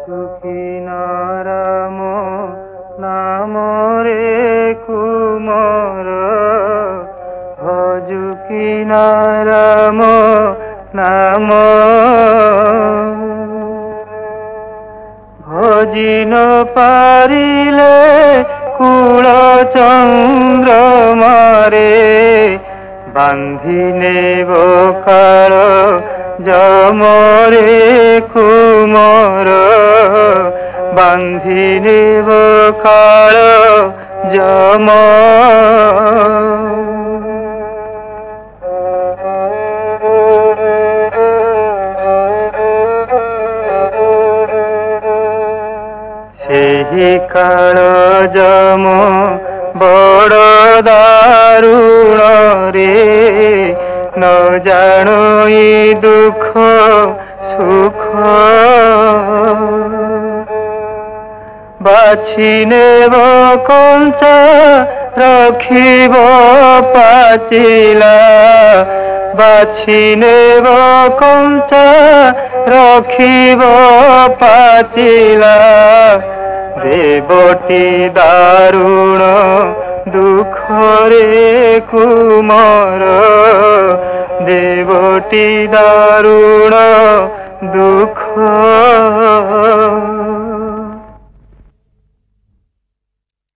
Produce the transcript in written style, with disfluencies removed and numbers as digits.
সুখী নারাম নাম রে কুমর ভজুকি নারাম নাম ভজিন পারিলে কুল চন্দ্রমারে বান্ধি নেব কার যমরে কুমর বান্ধি নেব কার যম ସେହି କାଳ ଯମ ବଡ଼ ଦାରୁଣ ରେ ନ ଜାଣଇ ଦୁଃଖ ସୁଖ ବାଛି ନେବ କଞ୍ଚା ରଖିବ ପାଚିଲା ବାଛି ନେବ କଞ୍ଚା ରଖିବ ପାଚିଲା ଦେବଟି ଦାରୁଣ ଦୁଃଖରେ କୁମର ଦେବଟି ଦାରୁଣ ଦୁଃଖ